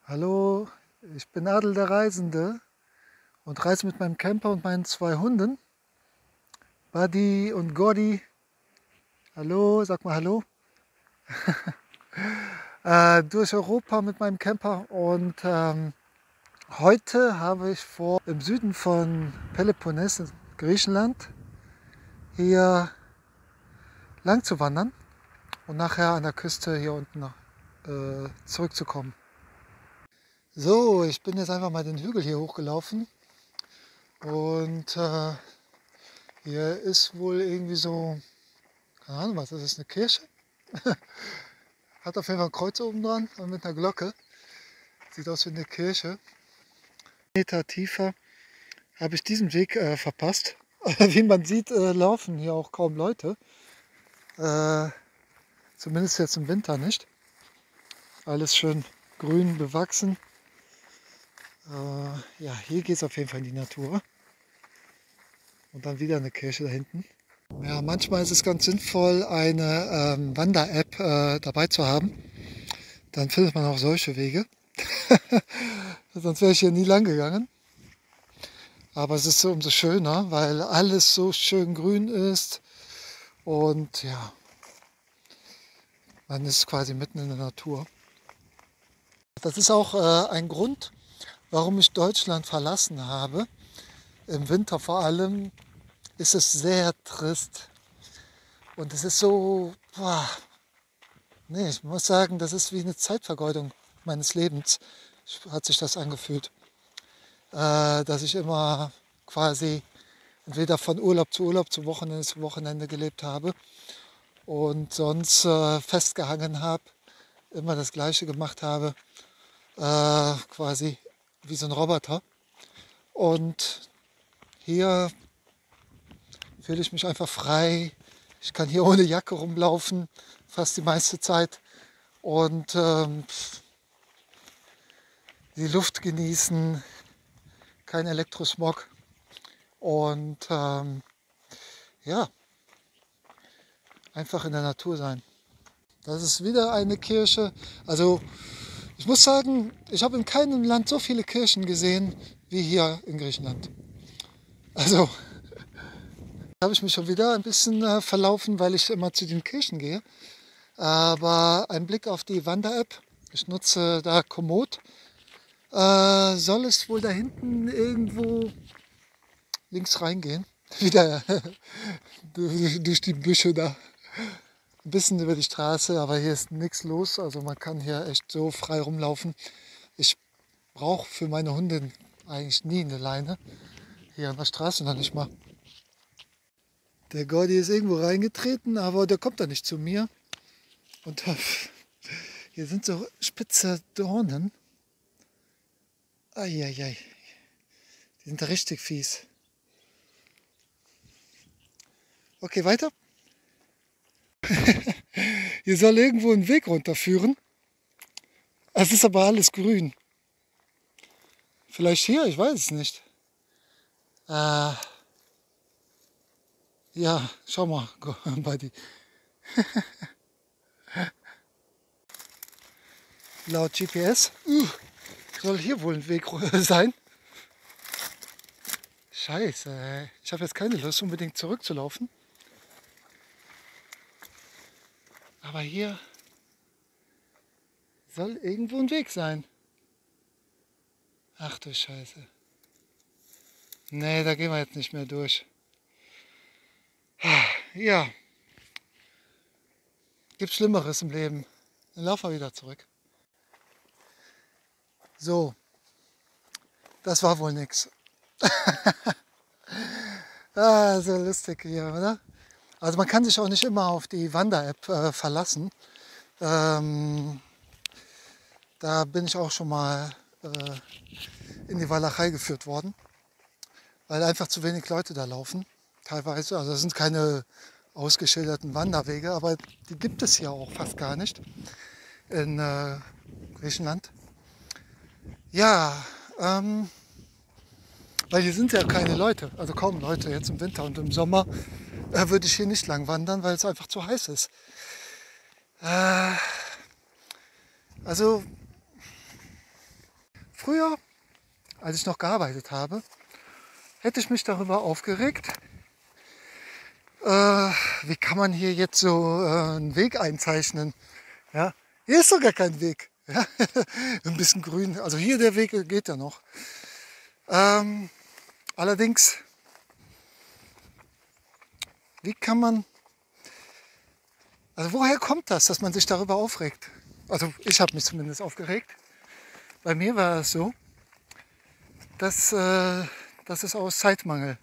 Hallo, ich bin Adel der Reisende und reise mit meinem Camper und meinen 2 Hunden, Buddy und Gordy. Hallo, sag mal Hallo. Durch Europa mit meinem Camper und heute habe ich vor, im Süden von Peloponnes, in Griechenland, hier lang zu wandern und nachher an der Küste hier unten zurückzukommen. So, ich bin jetzt einfach mal den Hügel hier hochgelaufen und hier ist wohl irgendwie so, keine Ahnung was, das ist eine Kirche. Hat auf jeden Fall ein Kreuz oben dran und mit einer Glocke. Sieht aus wie eine Kirche. Meter tiefer habe ich diesen Weg verpasst. Wie man sieht, laufen hier auch kaum Leute. Zumindest jetzt im Winter nicht. Alles schön grün bewachsen. Ja, hier geht es auf jeden Fall in die Natur. Und dann wieder eine Kirche da hinten. Ja, manchmal ist es ganz sinnvoll, eine Wander-App dabei zu haben. Dann findet man auch solche Wege. Sonst wäre ich hier nie lang gegangen. Aber es ist so umso schöner, weil alles so schön grün ist. Und ja, man ist quasi mitten in der Natur. Das ist auch ein Grund, warum ich Deutschland verlassen habe. Im Winter vor allem ist es sehr trist. Und es ist so, boah, nee, ich muss sagen, das ist wie eine Zeitvergeudung meines Lebens, hat sich das angefühlt. Dass ich immer quasi entweder von Urlaub zu Urlaub, zu Wochenende gelebt habe und sonst festgehangen habe, immer das Gleiche gemacht habe, quasi wie so ein Roboter. Und hier fühle ich mich einfach frei. Ich kann hier ohne Jacke rumlaufen, fast die meiste Zeit. Und die Luft genießen, kein Elektrosmog. Und ja, einfach in der Natur sein. Das ist wieder eine Kirche. Also ich muss sagen, ich habe in keinem Land so viele Kirchen gesehen wie hier in Griechenland. Also habe ich mich schon wieder ein bisschen verlaufen, weil ich immer zu den Kirchen gehe. Aber ein Blick auf die Wander-App, ich nutze da Komoot, soll es wohl da hinten irgendwo links reingehen. Wieder durch die Büsche da. Ein bisschen über die Straße, aber hier ist nichts los. Also man kann hier echt so frei rumlaufen. Ich brauche für meine Hunde eigentlich nie eine Leine. Hier an der Straße noch nicht mal. Der Gordy ist irgendwo reingetreten, aber der kommt da nicht zu mir. Und hier sind so spitze Dornen. Eieiei. Die sind richtig fies. Okay, weiter. Hier soll irgendwo ein Weg runterführen. Es ist aber alles grün. Vielleicht hier, ich weiß es nicht. Ja, schau mal, Buddy. Laut GPS soll hier wohl ein Weg sein. Scheiße, ey. Ich habe jetzt keine Lust, unbedingt zurückzulaufen. Aber hier soll irgendwo ein Weg sein. Ach du Scheiße. Nee, da gehen wir jetzt nicht mehr durch. Ja. Gibt Schlimmeres im Leben. Dann laufen wir wieder zurück. So. Das war wohl nix. So lustig hier, oder? Also man kann sich auch nicht immer auf die Wander-App verlassen. Da bin ich auch schon mal in die Walachei geführt worden, weil einfach zu wenig Leute da laufen. Teilweise, also das sind keine ausgeschilderten Wanderwege, aber die gibt es hier auch fast gar nicht in Griechenland. Ja, weil hier sind ja keine Leute, also kaum Leute jetzt im Winter, und im Sommer würde ich hier nicht lang wandern, weil es einfach zu heiß ist. Also früher, als ich noch gearbeitet habe, hätte ich mich darüber aufgeregt, wie kann man hier jetzt so einen Weg einzeichnen. Ja? Hier ist doch gar kein Weg. Ja? Ein bisschen grün. Also hier der Weg geht ja noch. Allerdings, wie kann man, also woher kommt das, dass man sich darüber aufregt? Also ich habe mich zumindest aufgeregt. Bei mir war es so, dass es aus Zeitmangel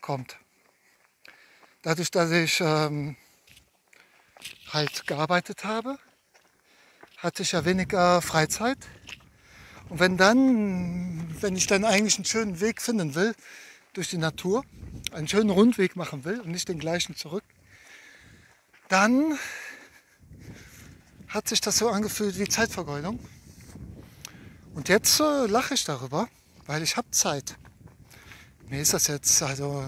kommt. Dadurch, dass ich halt gearbeitet habe, hatte ich ja weniger Freizeit. Und wenn ich dann eigentlich einen schönen Weg finden will durch die Natur, einen schönen Rundweg machen will und nicht den gleichen zurück, dann hat sich das so angefühlt wie Zeitvergeudung. Und jetzt lache ich darüber, weil ich habe Zeit. Mir ist das jetzt also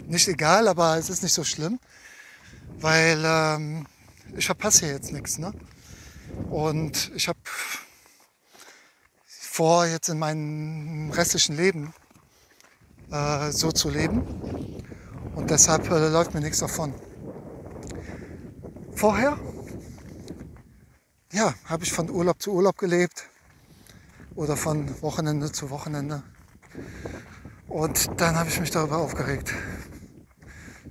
nicht egal, aber es ist nicht so schlimm, weil ich verpasse hier jetzt nichts. Ne? Und ich habe vor, jetzt in meinem restlichen Leben so zu leben. Und deshalb läuft mir nichts davon. Vorher, ja, habe ich von Urlaub zu Urlaub gelebt oder von Wochenende zu Wochenende. Und dann habe ich mich darüber aufgeregt.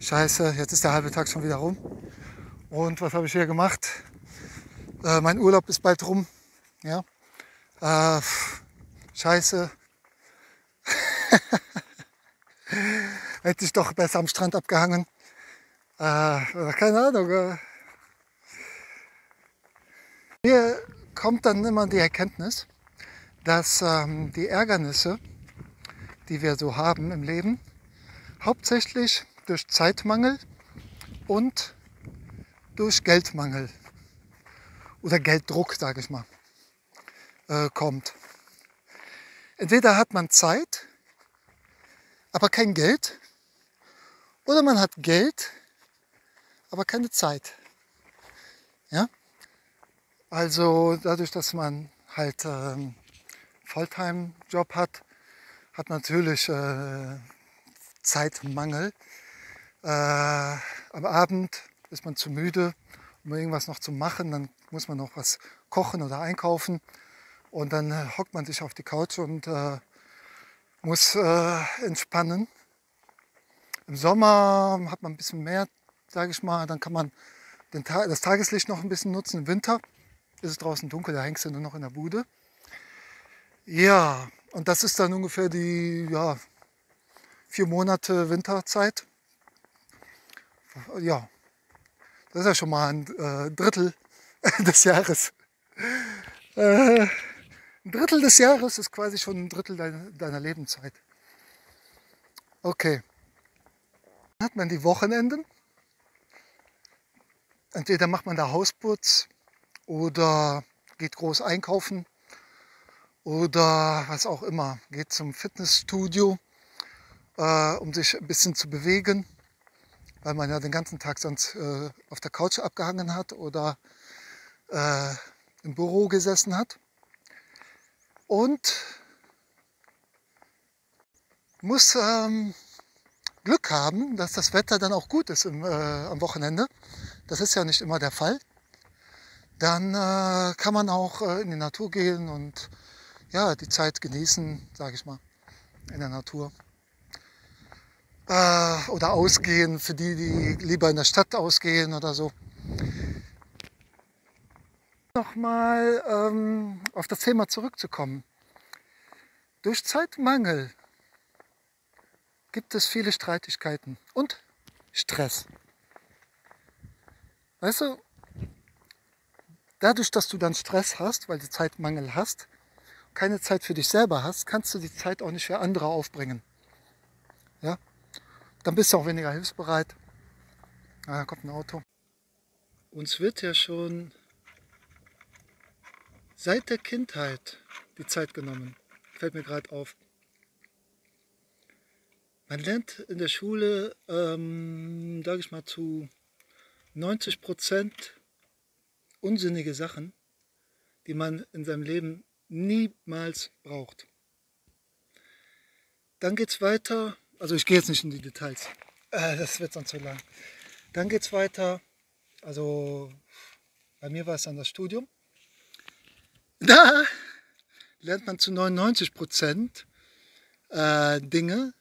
Scheiße, jetzt ist der halbe Tag schon wieder rum. Und was habe ich hier gemacht? Mein Urlaub ist bald rum. Ja? Scheiße. Hätte ich doch besser am Strand abgehangen. Keine Ahnung. Mir kommt dann immer die Erkenntnis, dass die Ärgernisse, die wir so haben im Leben, hauptsächlich durch Zeitmangel und durch Geldmangel oder Gelddruck, sage ich mal, kommt. Entweder hat man Zeit, aber kein Geld, oder man hat Geld, aber keine Zeit. Ja? Also dadurch, dass man halt Volltime-Job hat, hat natürlich Zeitmangel. Am Abend ist man zu müde, um irgendwas noch zu machen. Dann muss man noch was kochen oder einkaufen. Und dann hockt man sich auf die Couch und muss entspannen. Im Sommer hat man ein bisschen mehr, sage ich mal. Dann kann man das Tageslicht noch ein bisschen nutzen. Im Winter ist es draußen dunkel, da hängst du nur noch in der Bude. Ja, und das ist dann ungefähr die 4 Monate Winterzeit. Ja, das ist ja schon mal ein Drittel des Jahres. Ein Drittel des Jahres ist quasi schon ein Drittel deiner Lebenszeit. Okay. Dann hat man die Wochenenden. Entweder macht man da Hausputz oder geht groß einkaufen oder was auch immer. Geht zum Fitnessstudio, um sich ein bisschen zu bewegen, weil man ja den ganzen Tag sonst auf der Couch abgehangen hat oder im Büro gesessen hat. Und muss Glück haben, dass das Wetter dann auch gut ist am Wochenende. Das ist ja nicht immer der Fall. Dann kann man auch in die Natur gehen und ja, die Zeit genießen, sage ich mal, in der Natur. Oder ausgehen, für die, die lieber in der Stadt ausgehen oder so. Nochmal auf das Thema zurückzukommen. Durch Zeitmangel gibt es viele Streitigkeiten und Stress. Weißt du, dadurch, dass du dann Stress hast, weil du Zeitmangel hast, keine Zeit für dich selber hast, kannst du die Zeit auch nicht für andere aufbringen. Ja? Dann bist du auch weniger hilfsbereit. Da kommt ein Auto. Uns wird ja schon seit der Kindheit die Zeit genommen. Fällt mir gerade auf. Man lernt in der Schule, sage ich mal, zu 90% unsinnige Sachen, die man in seinem Lem niemals braucht. Dann geht es weiter, also ich gehe jetzt nicht in die Details, das wird sonst zu lang. Dann geht es weiter, also bei mir war es dann das Studium. Da lernt man zu 99% Dinge,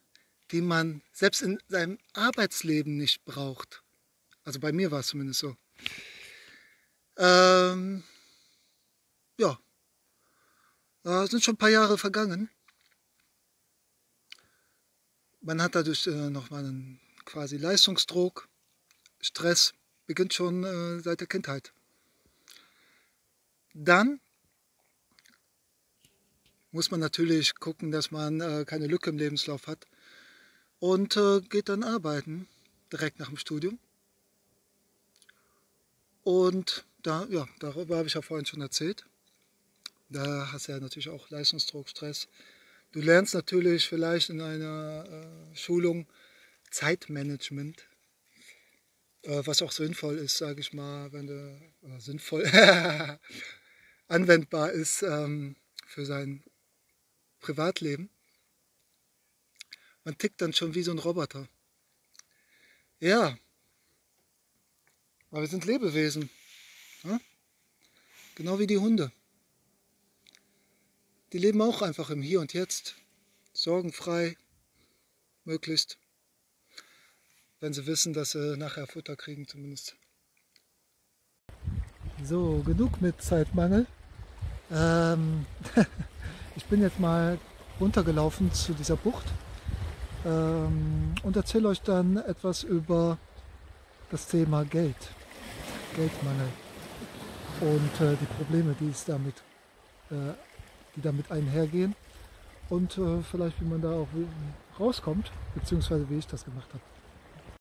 die man selbst in seinem Arbeitsleben nicht braucht. Also bei mir war es zumindest so. Ja, sind schon ein paar Jahre vergangen. Man hat dadurch nochmal einen quasi Leistungsdruck. Stress beginnt schon seit der Kindheit. Dann muss man natürlich gucken, dass man keine Lücke im Lebenslauf hat und geht dann arbeiten, direkt nach dem Studium. Und da, ja, darüber habe ich ja vorhin schon erzählt. Da hast du ja natürlich auch Leistungsdruck, Stress. Du lernst natürlich vielleicht in einer Schulung Zeitmanagement, was auch sinnvoll ist, sage ich mal, wenn du sinnvoll anwendbar ist für sein Privatleben. Man tickt dann schon wie so ein Roboter. Ja, aber wir sind Lebewesen, ja? Genau wie die Hunde. Die leben auch einfach im Hier und Jetzt, sorgenfrei, möglichst, wenn sie wissen, dass sie nachher Futter kriegen zumindest. So, genug mit Zeitmangel. Ich bin jetzt mal runtergelaufen zu dieser Bucht und erzähle euch dann etwas über das Thema Geld, Geldmangel und die Probleme, die damit einhergehen und vielleicht wie man da auch rauskommt, beziehungsweise wie ich das gemacht habe.